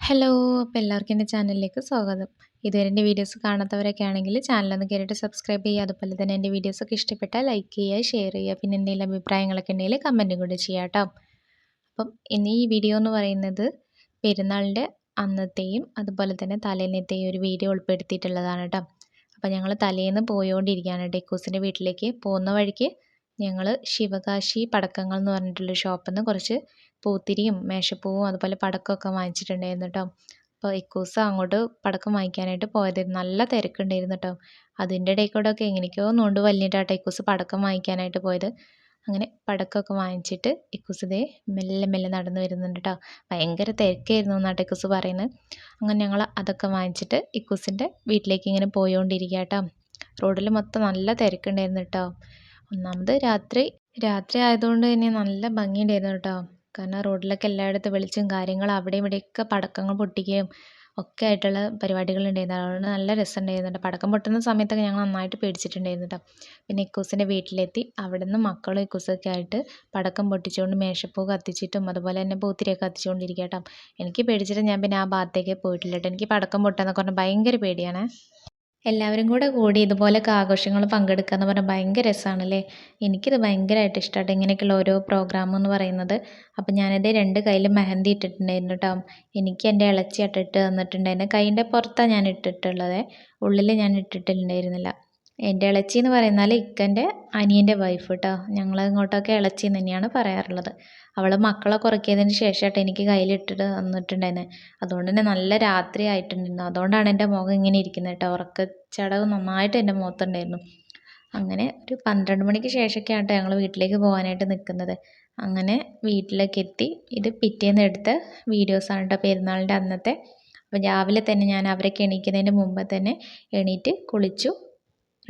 Hello! അപ്പോൾ എല്ലാവർക്കും എൻ്റെ ചാനലിലേക്ക് സ്വാഗതം. ഇതുവരെ എൻ്റെ വീഡിയോസ് കാണാത്തവരൊക്കെ ആണെങ്കിൽ ചാനലൊന്ന് കയറിയിട്ട് സബ്സ്ക്രൈബ് ചെയ്യുക. അതുപോലെ തന്നെ എൻ്റെ വീഡിയോസൊക്കെ ഇഷ്ടപ്പെട്ടാൽ ലൈക്ക് ചെയ്യുക, ഷെയർ ചെയ്യുക. പിന്നെ എന്തെങ്കിലും അഭിപ്രായങ്ങളൊക്കെ ഉണ്ടെങ്കിൽ കമൻറ്റും കൂടി ചെയ്യാം കേട്ടോ. അപ്പം ഇന്ന് ഈ വീഡിയോ എന്ന് പറയുന്നത് പെരുന്നാളിൻ്റെ അന്നത്തെയും അതുപോലെ തന്നെ തലേന്നത്തെയും ഒരു വീഡിയോ ഉൾപ്പെടുത്തിയിട്ടുള്ളതാണ് കേട്ടോ. അപ്പോൾ ഞങ്ങൾ തലേന്ന് പോയോണ്ടിരിക്കുകയാണ് ഡെക്കൂസിൻ്റെ വീട്ടിലേക്ക്. പോകുന്ന വഴിക്ക് ഞങ്ങൾ ശിവകാശി പടക്കങ്ങൾ എന്ന് പറഞ്ഞിട്ടുള്ളൊരു ഷോപ്പിൽ നിന്ന് കുറച്ച് പൂത്തിരിയും മേശപ്പൂവും അതുപോലെ പടക്കമൊക്കെ വാങ്ങിച്ചിട്ടുണ്ടായിരുന്നു കേട്ടോ. അപ്പോൾ ഇക്കൂസ് അങ്ങോട്ട് പടക്കം വാങ്ങിക്കാനായിട്ട് പോയതായിരുന്നു. നല്ല തിരക്കുണ്ടായിരുന്നു കേട്ടോ. അതിൻ്റെ ഇടയിൽ കൂടെ ഒക്കെ എങ്ങനെയൊക്കെയോ നോണ്ട് വലിഞ്ഞിട്ടാട്ടോ ഇക്കൂസ് പടക്കം വാങ്ങിക്കാനായിട്ട് പോയത്. അങ്ങനെ പടക്കമൊക്കെ വാങ്ങിച്ചിട്ട് ഇക്കൂസ് ദേ മെല്ലെ മെല്ലെ നടന്നു വരുന്നുണ്ട് കേട്ടോ. ഭയങ്കര തിരക്കായിരുന്നു എന്നാട്ടോ ഇക്കൂസ് പറയുന്നത്. അങ്ങനെ ഞങ്ങൾ അതൊക്കെ വാങ്ങിച്ചിട്ട് ഇക്കൂസിൻ്റെ വീട്ടിലേക്ക് ഇങ്ങനെ പോയോണ്ടിരിക്കുക കേട്ടോ. റോഡിൽ മൊത്തം നല്ല തിരക്കുണ്ടായിരുന്നു കേട്ടോ. ഒന്നാമത് രാത്രി ആയതുകൊണ്ട് തന്നെ നല്ല ഭംഗിയുണ്ടായിരുന്നു കേട്ടോ. കാരണം റോഡിലൊക്കെ എല്ലായിടത്തും വെളിച്ചം കാര്യങ്ങൾ അവിടെയും ഇവിടെയൊക്കെ പടക്കങ്ങൾ പൊട്ടിക്കുകയും ഒക്കെ ആയിട്ടുള്ള പരിപാടികളുണ്ടായിരുന്നു. അതുകൊണ്ട് നല്ല രസമുണ്ടായിരുന്നു. പടക്കം പൊട്ടുന്ന സമയത്തൊക്കെ ഞങ്ങൾ നന്നായിട്ട് പേടിച്ചിട്ടുണ്ടായിരുന്നു കേട്ടോ. പിന്നെ ഇക്കൂസിൻ്റെ വീട്ടിലെത്തി അവിടെ നിന്ന് മക്കളും ഇക്കൂസൊക്കെ ആയിട്ട് പടക്കം പൊട്ടിച്ചുകൊണ്ട് മേശപ്പൂ കത്തിച്ചിട്ടും അതുപോലെ തന്നെ പൂത്തിരിയൊക്കെ കത്തിച്ചുകൊണ്ടിരിക്കുക കേട്ടോ. എനിക്ക് പേടിച്ചിട്ട് ഞാൻ പിന്നെ ആ ഭാഗത്തേക്ക് പോയിട്ടില്ല കേട്ടോ. എനിക്ക് പടക്കം പൊട്ടാന്നൊക്കെ പറഞ്ഞാൽ ഭയങ്കര പേടിയാണ്. എല്ലാവരും കൂടി ഇതുപോലൊക്കെ ആഘോഷങ്ങൾ പങ്കെടുക്കുക എന്ന് പറഞ്ഞാൽ ഭയങ്കര രസമാണല്ലേ. എനിക്കിത് ഭയങ്കരമായിട്ട് ഇഷ്ടമായിട്ട് ഇങ്ങനെയൊക്കെയുള്ള ഓരോ പ്രോഗ്രാം എന്ന് പറയുന്നത്. അപ്പം ഞാനിത് 2 കയ്യിലും മെഹന്തി ഇട്ടിട്ടുണ്ടായിരുന്നു കേട്ടോ. എനിക്ക് എൻ്റെ ഇളച്ചി ഇട്ടിട്ട് തന്നിട്ടുണ്ടായിരുന്നു. കൈയിൻ്റെ പുറത്താണ് ഞാൻ ഇട്ടിട്ടുള്ളത്, ഉള്ളിൽ ഞാൻ ഇട്ടിട്ടുണ്ടായിരുന്നില്ല. എൻ്റെ ഇളച്ചി എന്ന് പറയുന്നാൽ ഇക്കൻ്റെ അനിയൻ്റെ വൈഫ് കേട്ടോ. ഞങ്ങൾ ഇങ്ങോട്ടൊക്കെ ഇളച്ചി എന്ന് തന്നെയാണ് പറയാറുള്ളത്. അവൾ മക്കളൊക്കെ ഉറക്കിയതിന് ശേഷമായിട്ട് എനിക്ക് കയ്യിലിട്ടിട്ട് തന്നിട്ടുണ്ടായിരുന്നത്. അതുകൊണ്ട് തന്നെ നല്ല രാത്രി ആയിട്ടുണ്ടായിരുന്നു. അതുകൊണ്ടാണ് എൻ്റെ മുഖം ഇങ്ങനെ ഇരിക്കുന്നത് കേട്ടോ. ഉറക്കച്ചടവ് നന്നായിട്ട് എൻ്റെ മുഖത്തുണ്ടായിരുന്നു. അങ്ങനെ ഒരു 12 മണിക്ക് ശേഷമൊക്കെയാണ് കേട്ടോ ഞങ്ങൾ വീട്ടിലേക്ക് പോകാനായിട്ട് നിൽക്കുന്നത്. അങ്ങനെ വീട്ടിലേക്ക് എത്തി. ഇത് പിറ്റേന്ന് എടുത്ത വീഡിയോസാണ് കേട്ടോ പെരുന്നാളിൻ്റെ അന്നത്തെ. അപ്പോൾ രാവിലെ തന്നെ ഞാൻ അവരൊക്കെ എണീക്കുന്നതിന് മുമ്പ് തന്നെ എണീറ്റ് കുളിച്ചു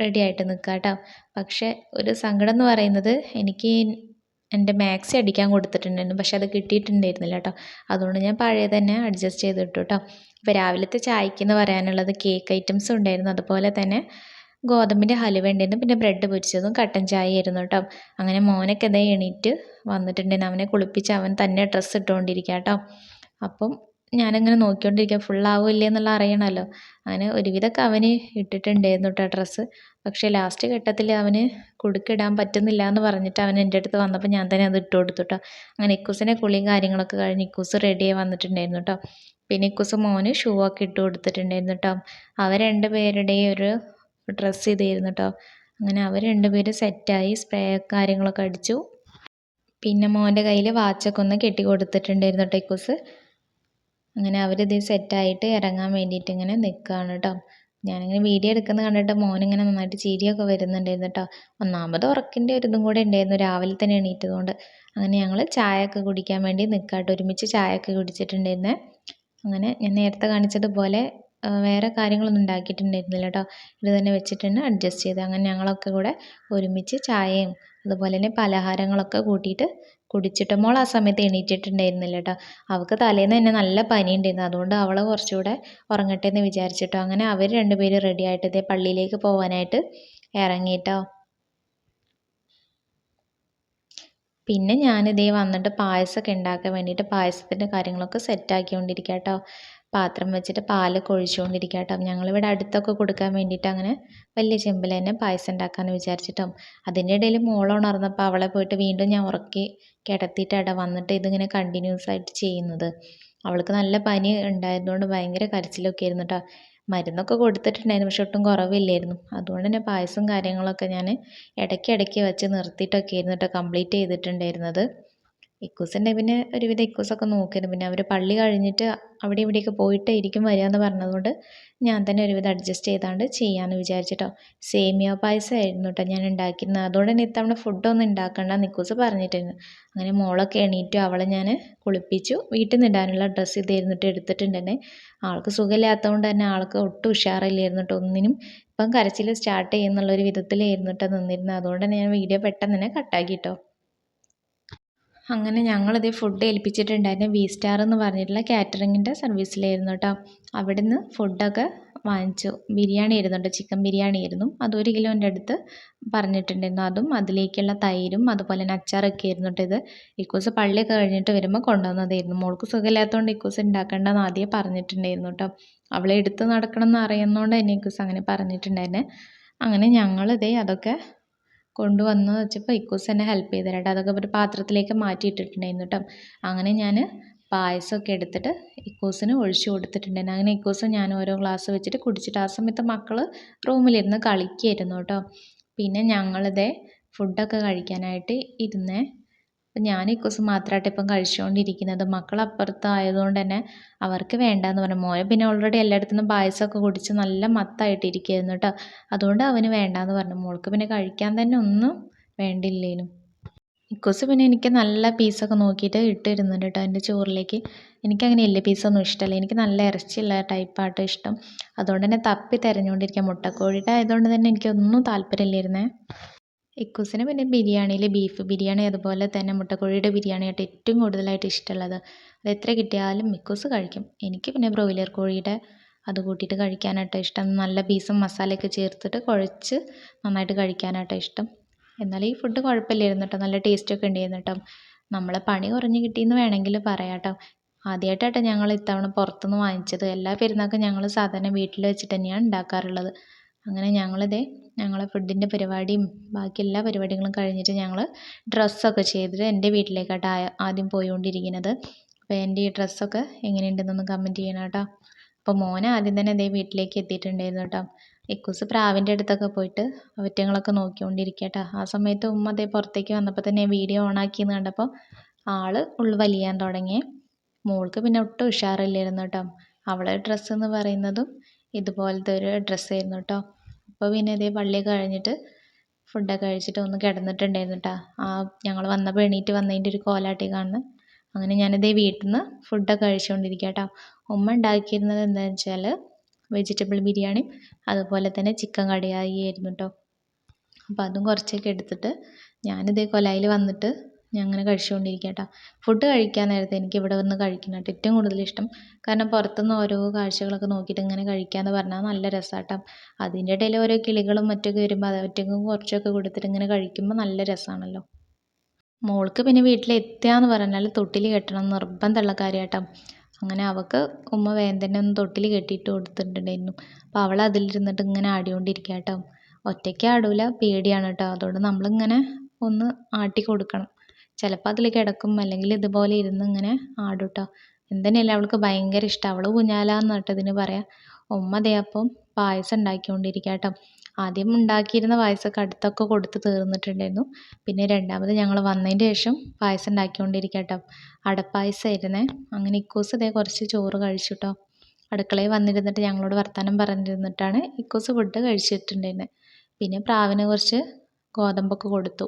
റെഡി ആയിട്ട് നിൽക്കുക കേട്ടോ. പക്ഷേ ഒരു സങ്കടം എന്ന് പറയുന്നത് എനിക്ക് എൻ്റെ മാക്സി അടിക്കാൻ കൊടുത്തിട്ടുണ്ടായിരുന്നു. പക്ഷെ അത് കിട്ടിയിട്ടുണ്ടായിരുന്നില്ല കേട്ടോ. അതുകൊണ്ട് ഞാൻ പഴയ തന്നെ അഡ്ജസ്റ്റ് ചെയ്തിട്ടു കേട്ടോ. ഇപ്പോൾ രാവിലത്തെ ചായക്കെന്ന് പറയാനുള്ളത് കേക്ക് ഐറ്റംസും ഉണ്ടായിരുന്നു. അതുപോലെ തന്നെ ഗോതമ്പിൻ്റെ ഹലുവ ഉണ്ടായിരുന്നു. പിന്നെ ബ്രെഡ് പൊരിച്ചതും കട്ടൻ ചായയായിരുന്നു കേട്ടോ. അങ്ങനെ മോനൊക്കെ അതേ എണീറ്റ് വന്നിട്ടുണ്ടായിരുന്നു. അവനെ കുളിപ്പിച്ച് അവൻ തന്നെ ഡ്രസ്സ് ഇട്ടുകൊണ്ടിരിക്കുക കേട്ടോ. അപ്പം ഞാനങ്ങനെ നോക്കിക്കൊണ്ടിരിക്കുക ഫുള്ളാവില്ലേ എന്നുള്ള അറിയണമല്ലോ. അങ്ങനെ ഒരുവിധമൊക്കെ അവന് ഇട്ടിട്ടുണ്ടായിരുന്നു കേട്ടോ ഡ്രസ്സ്. പക്ഷേ ലാസ്റ്റ് ഘട്ടത്തിൽ അവന് കുടുക്കിടാൻ പറ്റുന്നില്ല എന്ന് പറഞ്ഞിട്ട് അവൻ എൻ്റെ അടുത്ത് വന്നപ്പോൾ ഞാൻ തന്നെ അത് ഇട്ട് കൊടുത്തു കേട്ടോ. അങ്ങനെ ഇക്കൂസിനെ കുളിയും കാര്യങ്ങളൊക്കെ കഴിഞ്ഞ് ഇക്കൂസ് റെഡിയായി വന്നിട്ടുണ്ടായിരുന്നു കേട്ടോ. പിന്നെ ഇക്കൂസ് മോന് ഷൂ ഒക്കെ ഇട്ട് കൊടുത്തിട്ടുണ്ടായിരുന്നു കേട്ടോ. അവർ 2 പേരുടെയും ഒരു ഡ്രസ്സ് ചെയ്തായിരുന്നു കേട്ടോ. അങ്ങനെ അവർ 2 പേരും സെറ്റായി സ്പ്രേ കാര്യങ്ങളൊക്കെ അടിച്ചു. പിന്നെ മോൻ്റെ കയ്യിൽ വാച്ചൊക്കെ ഒന്ന് കെട്ടി കൊടുത്തിട്ടുണ്ടായിരുന്നു കേട്ടോ ഇക്കൂസ്. അങ്ങനെ അവരിത് സെറ്റായിട്ട് ഇറങ്ങാൻ വേണ്ടിയിട്ട് ഇങ്ങനെ നിൽക്കുകയാണ് കേട്ടോ. ഞാനിങ്ങനെ വീഡിയോ എടുക്കുന്നത് കണ്ടിട്ട് മോനിങ്ങനെ നന്നായിട്ട് ചിരിയൊക്കെ വരുന്നുണ്ടായിരുന്നു കേട്ടോ. ഒന്നാമത് ഉറക്കിൻ്റെ ഒരു ഇതും കൂടെ ഉണ്ടായിരുന്നു രാവിലെ തന്നെ എണീറ്റതുകൊണ്ട്. അങ്ങനെ ഞങ്ങൾ ചായയൊക്കെ കുടിക്കാൻ വേണ്ടി നിൽക്കുക കേട്ടോ. ഒരുമിച്ച് ചായയൊക്കെ കുടിച്ചിട്ടുണ്ടായിരുന്നേ. അങ്ങനെ ഞാൻ നേരത്തെ കാണിച്ചതുപോലെ വേറെ കാര്യങ്ങളൊന്നും ഉണ്ടാക്കിയിട്ടുണ്ടായിരുന്നില്ല കേട്ടോ. ഇത് തന്നെ വെച്ചിട്ടാണ് അഡ്ജസ്റ്റ് ചെയ്തത്. അങ്ങനെ ഞങ്ങളൊക്കെ കൂടെ ഒരുമിച്ച് ചായയും അതുപോലെ തന്നെ പലഹാരങ്ങളൊക്കെ കൂട്ടിയിട്ട് കുടിച്ചിട്ട് മോൾ ആ സമയത്ത് എണീറ്റിട്ടുണ്ടായിരുന്നില്ല കേട്ടോ. അവൾക്ക് തലേന്ന് തന്നെ നല്ല പനി ഉണ്ടായിരുന്നു. അതുകൊണ്ട് അവൾ കുറച്ചുകൂടെ ഉറങ്ങട്ടെ എന്ന് വിചാരിച്ചിട്ടോ. അങ്ങനെ അവർ 2 പേരും റെഡി ആയിട്ട് ഇതേ പള്ളിയിലേക്ക് പോകാനായിട്ട് ഇറങ്ങിയിട്ടോ. പിന്നെ ഞാനിതേ വന്നിട്ട് പായസമൊക്കെ ഉണ്ടാക്കാൻ വേണ്ടിയിട്ട് പായസത്തിൻ്റെ കാര്യങ്ങളൊക്കെ സെറ്റാക്കിക്കൊണ്ടിരിക്കുക കേട്ടോ. പാത്രം വെച്ചിട്ട് പാലൊക്കെ ഒഴിച്ചുകൊണ്ടിരിക്കുക കേട്ടോ. ഞങ്ങളിവിടെ അടുത്തൊക്കെ കൊടുക്കാൻ വേണ്ടിയിട്ട് അങ്ങനെ വലിയ ചെമ്പിൽ തന്നെ പായസം ഉണ്ടാക്കാമെന്ന് വിചാരിച്ചിട്ടോ. അതിൻ്റെ ഇടയിൽ മോൾ ഉണർന്നപ്പോൾ അവളെ പോയിട്ട് വീണ്ടും ഞാൻ ഉറക്കി കിടത്തിയിട്ടാണ് വന്നിട്ട് ഇതിങ്ങനെ കണ്ടിന്യൂസ് ആയിട്ട് ചെയ്യുന്നത്. അവൾക്ക് നല്ല പനി ഉണ്ടായതുകൊണ്ട് ഭയങ്കര കരച്ചിലൊക്കെ ആയിരുന്നു കേട്ടോ. മരുന്നൊക്കെ കൊടുത്തിട്ടുണ്ടായിരുന്നു പക്ഷെ ഒട്ടും കുറവില്ലായിരുന്നു. അതുകൊണ്ട് തന്നെ പായസം കാര്യങ്ങളൊക്കെ ഞാൻ ഇടയ്ക്കിടയ്ക്ക് വെച്ച് നിർത്തിയിട്ടൊക്കെ ആയിരുന്നു കേട്ടോ കംപ്ലീറ്റ് ചെയ്തിട്ടുണ്ടായിരുന്നത്. ഇക്കൂസുണ്ട് പിന്നെ ഒരുവിധം ഇക്കൂസൊക്കെ നോക്കിയിരുന്നു. പിന്നെ അവർ പള്ളി കഴിഞ്ഞിട്ട് അവിടെ ഇവിടെയൊക്കെ പോയിട്ടേ ഇരിക്കും വരിക എന്ന് പറഞ്ഞതുകൊണ്ട് ഞാൻ തന്നെ ഒരുവിധം അഡ്ജസ്റ്റ് ചെയ്താണ്ട് ചെയ്യാമെന്ന് വിചാരിച്ചിട്ടോ. സേമിയ പായസമായിരുന്നു കേട്ടോ ഞാൻ ഉണ്ടാക്കിയിരുന്നത്. അതുകൊണ്ട് തന്നെ ഇത്തവണ ഫുഡൊന്നും ഉണ്ടാക്കണ്ട നിക്കൂസ് പറഞ്ഞിട്ടായിരുന്നു. അങ്ങനെ മോളൊക്കെ എണീറ്റു. അവളെ ഞാൻ കുളിപ്പിച്ചു. വീട്ടിൽ നിന്ന് ഇടാനുള്ള ഡ്രസ്സ് ഇതായിരുന്നിട്ട് എടുത്തിട്ടുണ്ടെന്നെ. ആൾക്ക് സുഖമില്ലാത്തതുകൊണ്ട് തന്നെ ആൾക്ക് ഒട്ടും ഉഷാറില്ലായിരുന്നു കേട്ടോ ഒന്നിനും. ഇപ്പം കരച്ചിൽ സ്റ്റാർട്ട് ചെയ്യുന്നുള്ളൊരു വിധത്തിലായിരുന്നു കേട്ടോ നിന്നിരുന്നത്. അതുകൊണ്ട് തന്നെ ഞാൻ വീഡിയോ പെട്ടെന്ന് തന്നെ കട്ടാക്കി കേട്ടോ. അങ്ങനെ ഞങ്ങളിത് ഫുഡ് ഏൽപ്പിച്ചിട്ടുണ്ടായിരുന്നു വി സ്റ്റാർ എന്ന് പറഞ്ഞിട്ടുള്ള കാറ്ററിങ്ങിൻ്റെ സർവീസിലായിരുന്നു കേട്ടോ. അവിടുന്ന് ഫുഡൊക്കെ വാങ്ങിച്ചു. ബിരിയാണി ആയിരുന്നു കേട്ടോ, ചിക്കൻ ബിരിയാണി ആയിരുന്നു. അത് 1 കിലോൻ്റെ അടുത്ത് പറഞ്ഞിട്ടുണ്ടായിരുന്നു. അതും അതിലേക്കുള്ള തൈരും അതുപോലെ തന്നെ അച്ചാറൊക്കെ ആയിരുന്നു കേട്ടോ ഇത്. ഇക്കൂസ് പള്ളിയൊക്കെ കഴിഞ്ഞിട്ട് വരുമ്പോൾ കൊണ്ടുവന്നതായിരുന്നു. മോൾക്ക് സുഖമില്ലാത്തതുകൊണ്ട് ഇക്കൂസ് ഉണ്ടാക്കേണ്ടെന്ന് ആദ്യം പറഞ്ഞിട്ടുണ്ടായിരുന്നു കേട്ടോ. അവളെ എടുത്ത് നടക്കണം എന്ന് അറിയുന്നതുകൊണ്ട് തന്നെ ഇക്കൂസ് അങ്ങനെ പറഞ്ഞിട്ടുണ്ടായിരുന്നെ. അങ്ങനെ ഞങ്ങളിതേ അതൊക്കെ കൊണ്ടുവന്ന് വെച്ചപ്പോൾ ഇക്കൂസ് എന്നെ ഹെൽപ്പ് ചെയ്തു തരാം. അതൊക്കെ ഒരു പാത്രത്തിലേക്ക് മാറ്റിയിട്ടിട്ടുണ്ടായിരുന്നു കേട്ടോ. അങ്ങനെ ഞാൻ പായസമൊക്കെ എടുത്തിട്ട് ഇക്കൂസിന് ഒഴിച്ചു കൊടുത്തിട്ടുണ്ടായിരുന്നു. അങ്ങനെ ഇക്കൂസും ഞാൻ ഓരോ ഗ്ലാസ് വെച്ചിട്ട് കുടിച്ചിട്ട് ആ സമയത്ത് മക്കൾ റൂമിലിരുന്ന് കളിക്കുകയായിരുന്നു കേട്ടോ. പിന്നെ ഞങ്ങളിതേ ഫുഡൊക്കെ കഴിക്കാനായിട്ട് ഇരുന്നേ. അപ്പം ഞാൻ ഇക്കൂസ് മാത്രമായിട്ട് ഇപ്പം കഴിച്ചുകൊണ്ടിരിക്കുന്നത്. മക്കൾ അപ്പുറത്തായതുകൊണ്ട് തന്നെ അവർക്ക് വേണ്ടാന്ന് പറഞ്ഞു. മോനെ പിന്നെ ഓൾറെഡി എല്ലായിടത്തുനിന്നും പായസമൊക്കെ കുടിച്ച് നല്ല മത്തായിട്ടിരിക്കുകയായിരുന്നു കേട്ടോ. അതുകൊണ്ട് അവന് വേണ്ടാന്ന് പറഞ്ഞു. മോൾക്ക് പിന്നെ കഴിക്കാൻ തന്നെ ഒന്നും വേണ്ടില്ലേനും. ഇക്കൂസ് പിന്നെ എനിക്ക് നല്ല പീസൊക്കെ നോക്കിയിട്ട് ഇട്ടിരുന്നുണ്ട് കേട്ടോ എൻ്റെ ചോറിലേക്ക്. എനിക്കങ്ങനെ എല്ല് പീസൊന്നും ഇഷ്ടമല്ല. എനിക്ക് നല്ല ഇറച്ചിയുള്ള ടൈപ്പാട്ടോ ഇഷ്ടം. അതുകൊണ്ട് തന്നെ തപ്പി തിരഞ്ഞുകൊണ്ടിരിക്കുക. മുട്ടക്കോഴിയുടെ ആയതുകൊണ്ട് തന്നെ എനിക്കൊന്നും താല്പര്യമില്ലായിരുന്നേ. ഇക്കൂസിന് പിന്നെ ബിരിയാണിയിൽ ബീഫ് ബിരിയാണി അതുപോലെ തന്നെ മുട്ടക്കോഴിയുടെ ബിരിയാണിയായിട്ട് ഏറ്റവും കൂടുതലായിട്ട് ഇഷ്ടമുള്ളത്. അത് എത്ര കിട്ടിയാലും ഇക്കൂസ് കഴിക്കും. എനിക്ക് പിന്നെ ബ്രോയിലർ കോഴിയുടെ അത് കൂട്ടിയിട്ട് കഴിക്കാനായിട്ടോ ഇഷ്ടം. നല്ല പീസും മസാലയൊക്കെ ചേർത്തിട്ട് കുഴച്ച് നന്നായിട്ട് കഴിക്കാനായിട്ടോ ഇഷ്ടം. എന്നാൽ ഈ ഫുഡ് കുഴപ്പമില്ലായിരുന്നു കേട്ടോ, നല്ല ടേസ്റ്റൊക്കെ ഉണ്ടായിരുന്നു കേട്ടോ. നമ്മളെ പണി കുറഞ്ഞ് കിട്ടിയെന്ന് വേണമെങ്കിൽ പറയാം കേട്ടോ. ആദ്യമായിട്ടാട്ടോ ഞങ്ങൾ ഇത്തവണ പുറത്തുനിന്ന് വാങ്ങിച്ചത്. എല്ലാ പെരുന്നാൾക്കും ഞങ്ങൾ സാധാരണ വീട്ടിൽ വെച്ചിട്ട് തന്നെയാണ് ഉണ്ടാക്കാറുള്ളത്. അങ്ങനെ ഞങ്ങളിതേ ഞങ്ങളെ ഫുഡിൻ്റെ പരിപാടിയും ബാക്കി എല്ലാ പരിപാടികളും കഴിഞ്ഞിട്ട് ഞങ്ങൾ ഡ്രസ്സൊക്കെ ചെയ്തിട്ട് എൻ്റെ വീട്ടിലേക്കാട്ടോ ആദ്യം പോയിക്കൊണ്ടിരിക്കുന്നത്. അപ്പോൾ എൻ്റെ ഈ ഡ്രസ്സൊക്കെ എങ്ങനെയുണ്ടെന്നൊന്ന് കമൻറ്റ് ചെയ്യണം കേട്ടോ. അപ്പോൾ മോനെ ആദ്യം തന്നെ അതേ വീട്ടിലേക്ക് എത്തിയിട്ടുണ്ടായിരുന്നു കേട്ടോ. ഇക്കൂസ് പ്രാവിൻ്റെ അടുത്തൊക്കെ പോയിട്ട് അവറ്റങ്ങളൊക്കെ നോക്കിക്കൊണ്ടിരിക്കുക കേട്ടോ. ആ സമയത്ത് ഉമ്മ അതേ പുറത്തേക്ക് വന്നപ്പോൾ തന്നെ വീഡിയോ ഓണാക്കിയെന്ന് കണ്ടപ്പോൾ ആള് വലിയാൻ തുടങ്ങി. മോൾക്ക് പിന്നെ ഒട്ടും ഉഷാറില്ലായിരുന്നു കേട്ടോ. അവളെ ഡ്രസ്സ് എന്ന് പറയുന്നതും ഇതുപോലത്തെ ഒരു ഡ്രസ്സായിരുന്നു കേട്ടോ. അപ്പോൾ പിന്നെ ഇതേ പള്ളി കഴിഞ്ഞിട്ട് ഫുഡൊക്കെ കഴിച്ചിട്ട് ഒന്ന് കിടന്നിട്ടുണ്ടായിരുന്നു കേട്ടോ. ഞങ്ങൾ വന്നപ്പോൾ എണീറ്റ് വന്നതിൻ്റെ ഒരു കോലാട്ടി കാണുന്നത്. അങ്ങനെ ഞാനിതേ വീട്ടിൽ നിന്ന് ഫുഡൊക്കെ കഴിച്ചുകൊണ്ടിരിക്കുക കേട്ടോ. ഉമ്മ ഉണ്ടാക്കിയിരുന്നത് എന്താണെന്ന് വെച്ചാൽ വെജിറ്റബിൾ ബിരിയാണി അതുപോലെ തന്നെ ചിക്കൻ കടായി ആയിരുന്നു കേട്ടോ. അപ്പോൾ അതും കുറച്ചൊക്കെ എടുത്തിട്ട് ഞാനിതേ കൊലായിൽ വന്നിട്ട് ഞാൻ അങ്ങനെ കഴിച്ചുകൊണ്ടിരിക്കുക കേട്ടോ. ഫുഡ് കഴിക്കാൻ നേരത്തെ എനിക്ക് ഇവിടെ വന്ന് കഴിക്കണം കേട്ടോ ഏറ്റവും കൂടുതൽ ഇഷ്ടം. കാരണം പുറത്തുനിന്ന് ഓരോ കാഴ്ചകളൊക്കെ നോക്കിയിട്ട് ഇങ്ങനെ കഴിക്കാമെന്ന് പറഞ്ഞാൽ നല്ല രസമാണ് കേട്ടോ. അതിൻ്റെ ഇടയിൽ ഓരോ കിളികളും മറ്റൊക്കെ വരുമ്പോൾ അവറ്റക്കും കുറച്ചൊക്കെ കൊടുത്തിട്ട് ഇങ്ങനെ കഴിക്കുമ്പോൾ നല്ല രസമാണല്ലോ. മോൾക്ക് പിന്നെ വീട്ടിലെത്തുകയെന്ന് പറഞ്ഞാൽ തൊട്ടിൽ കെട്ടണം നിർബന്ധമുള്ള കാര്യം കേട്ടോ. അങ്ങനെ അവൾക്ക് ഉമ്മ വേഗം തന്നെ ഒന്ന് തൊട്ടിൽ കെട്ടിയിട്ട് കൊടുത്തിട്ടുണ്ടായിരുന്നു. അപ്പോൾ അവൾ അതിലിരുന്നിട്ട് ഇങ്ങനെ ആടിക്കൊണ്ടിരിക്കുക കേട്ടോ. ഒറ്റയ്ക്ക് ആടൂല, പേടിയാണ് കേട്ടോ. അതുകൊണ്ട് നമ്മളിങ്ങനെ ഒന്ന് ആട്ടി കൊടുക്കണം. ചിലപ്പോൾ അതിൽ കിടക്കും, അല്ലെങ്കിൽ ഇതുപോലെ ഇരുന്ന് ഇങ്ങനെ ആടും കേട്ടോ. എന്തിനല്ല അവൾക്ക് ഭയങ്കര ഇഷ്ടം. അവൾ ഊഞ്ഞാലാന്ന് കേട്ടോ ഇതിന് പറയാം. ഉമ്മ ദേ അപ്പം പായസം ഉണ്ടാക്കിക്കൊണ്ടിരിക്കുക കേട്ടോ. ആദ്യം ഉണ്ടാക്കിയിരുന്ന പായസമൊക്കെ അടുത്തൊക്കെ കൊടുത്ത് തീർന്നിട്ടുണ്ടായിരുന്നു. പിന്നെ രണ്ടാമത് ഞങ്ങൾ വന്നതിൻ്റെ ശേഷം പായസം ഉണ്ടാക്കിക്കൊണ്ടിരിക്കുക കേട്ടോ. അടപ്പായസമായിരുന്നേ. അങ്ങനെ ഇക്കൂസ് ഇതേ കുറച്ച് ചോറ് കഴിച്ചു കേട്ടോ. അടുക്കളയിൽ വന്നിരുന്നിട്ട് ഞങ്ങളോട് വർത്തമാനം പറഞ്ഞിരുന്നിട്ടാണ് ഇക്കൂസ് ഫുഡ് കഴിച്ചിട്ടുണ്ടായിരുന്നത്. പിന്നെ പ്രാവിന് കുറച്ച് ഗോതമ്പൊക്കെ കൊടുത്തു.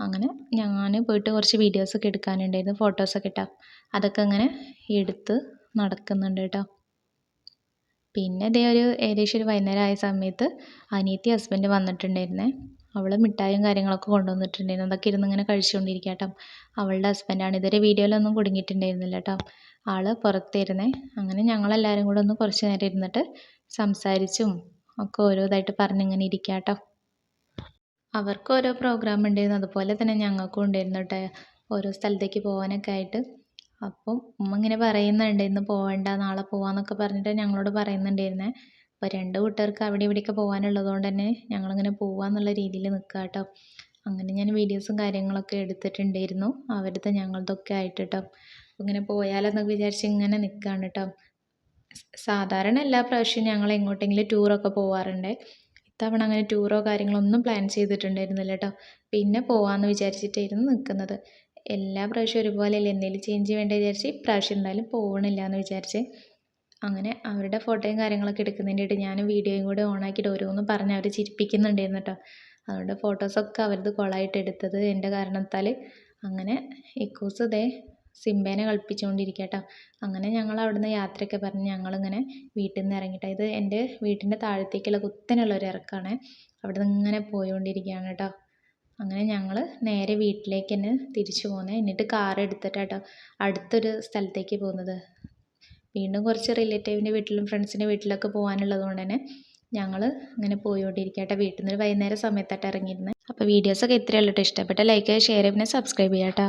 അങ്ങനെ ഞാൻ പോയിട്ട് കുറച്ച് വീഡിയോസൊക്കെ എടുക്കാനുണ്ടായിരുന്നു, ഫോട്ടോസൊക്കെ ഇട്ടാൽ അതൊക്കെ അങ്ങനെ എടുത്ത് നടക്കുന്നുണ്ട് കേട്ടോ. പിന്നെ ഇതേ ഏകദേശം ഒരു വൈകുന്നേരം ആയ സമയത്ത് അനിയത്തി ഹസ്ബൻഡ് വന്നിട്ടുണ്ടായിരുന്നേ. അവൾ മിഠായും കാര്യങ്ങളൊക്കെ കൊണ്ടുവന്നിട്ടുണ്ടായിരുന്നു. അതൊക്കെ ഇരുന്ന് ഇങ്ങനെ കഴിച്ചുകൊണ്ടിരിക്കുക കേട്ടോ. അവളുടെ ഹസ്ബൻഡാണ്. ഇതുവരെ വീഡിയോയിലൊന്നും കുടുങ്ങിയിട്ടുണ്ടായിരുന്നില്ല കേട്ടോ. ആൾ പുറത്തിരുന്നേ. അങ്ങനെ ഞങ്ങളെല്ലാവരും കൂടെ ഒന്ന് കുറച്ച് നേരം ഇരുന്നിട്ട് സംസാരിച്ചും ഒക്കെ ഓരോ ഇതായിട്ട് പറഞ്ഞിങ്ങനെ ഇരിക്കുക കേട്ടോ. അവർക്ക് ഓരോ പ്രോഗ്രാം ഉണ്ടായിരുന്നു, അതുപോലെ തന്നെ ഞങ്ങൾക്കും ഉണ്ടായിരുന്നു കേട്ടോ, ഓരോ സ്ഥലത്തേക്ക് പോകാനൊക്കെ ആയിട്ട്. അപ്പം ഉമ്മ ഇങ്ങനെ പറയുന്നുണ്ട് ഇന്ന് പോകണ്ട നാളെ പോവാന്നൊക്കെ പറഞ്ഞിട്ട് ഞങ്ങളോട് പറയുന്നുണ്ടായിരുന്നേ. അപ്പോൾ രണ്ട് കൂട്ടർക്ക് അവിടെ ഇവിടെയൊക്കെ പോകാനുള്ളത് കൊണ്ട് തന്നെ ഞങ്ങളിങ്ങനെ പോവാന്നുള്ള രീതിയിൽ നിൽക്കുക കേട്ടോ. അങ്ങനെ ഞാൻ വീഡിയോസും കാര്യങ്ങളൊക്കെ എടുത്തിട്ടുണ്ടായിരുന്നു അവരുടെ ഞങ്ങളതൊക്കെ ആയിട്ട് കേട്ടോ. ഇങ്ങനെ പോയാലെന്നൊക്കെ വിചാരിച്ച് ഇങ്ങനെ നിൽക്കുകയാണ് കേട്ടോ. സാധാരണ എല്ലാ പ്രാവശ്യവും ഞങ്ങൾ എങ്ങോട്ടെങ്കിലും ടൂറൊക്കെ പോവാറുണ്ട്. ഇത്തവണ അങ്ങനെ ടൂറോ കാര്യങ്ങളോ ഒന്നും പ്ലാൻ ചെയ്തിട്ടുണ്ടായിരുന്നില്ല കേട്ടോ. പിന്നെ പോവാമെന്ന് വിചാരിച്ചിട്ടായിരുന്നു നിൽക്കുന്നത്. എല്ലാ പ്രാവശ്യവും ഒരുപോലെയല്ലേ, എന്തെങ്കിലും ചേഞ്ച് വേണ്ട വിചാരിച്ച് ഇപ്രാവശ്യം എന്തായാലും പോകണില്ല എന്ന് വിചാരിച്ച്. അങ്ങനെ അവരുടെ ഫോട്ടോയും കാര്യങ്ങളൊക്കെ എടുക്കുന്നതിൻ്റെ ഇടയിൽ ഞാൻ വീഡിയോയും കൂടെ ഓണാക്കിയിട്ട് ഓരോന്ന് പറഞ്ഞ് അവർ ചിരിപ്പിക്കുന്നുണ്ടായിരുന്നു കേട്ടോ. അതുകൊണ്ട് ഫോട്ടോസൊക്കെ അവരത് കൊളായിട്ട് എടുത്തത് എൻ്റെ കാരണത്താൽ. അങ്ങനെ ഇക്കൂസ് ഇതേ സിംബേനെ കളിപ്പിച്ചുകൊണ്ടിരിക്കുക കേട്ടോ. അങ്ങനെ ഞങ്ങൾ അവിടുന്ന് യാത്രയൊക്കെ പറഞ്ഞ് ഞങ്ങളിങ്ങനെ വീട്ടിൽ നിന്ന് ഇറങ്ങിയിട്ട്, ഇത് എൻ്റെ വീട്ടിൻ്റെ താഴത്തേക്കുള്ള കുത്തനെയുള്ള ഒരു ഇറക്കമാണ്. അവിടെ നിന്ന് ഇങ്ങനെ പോയിക്കൊണ്ടിരിക്കുകയാണ് കേട്ടോ. അങ്ങനെ ഞങ്ങൾ നേരെ വീട്ടിലേക്ക് തന്നെ തിരിച്ചു പോകുന്നത്. എന്നിട്ട് കാർ എടുത്തിട്ടാട്ടോ അടുത്തൊരു സ്ഥലത്തേക്ക് പോകുന്നത്. വീണ്ടും കുറച്ച് റിലേറ്റീവിൻ്റെ വീട്ടിലും ഫ്രണ്ട്സിൻ്റെ വീട്ടിലൊക്കെ പോകാനുള്ളത് കൊണ്ട് തന്നെ ഞങ്ങൾ അങ്ങനെ പോയിക്കൊണ്ടിരിക്കട്ടെ. വീട്ടിൽ നിന്ന് വൈകുന്നേരം സമയത്തായിട്ട് ഇറങ്ങിയിരുന്നത്. അപ്പോൾ വീഡിയോസൊക്കെ ഇത്രയേ ഉള്ളൂ. ഇഷ്ടപ്പെട്ട ലൈക്ക് ചെയ്യുക, ഷെയർ ചെയ്യുക, പിന്നെ സബ്സ്ക്രൈബ് ചെയ്യാം കേട്ടോ.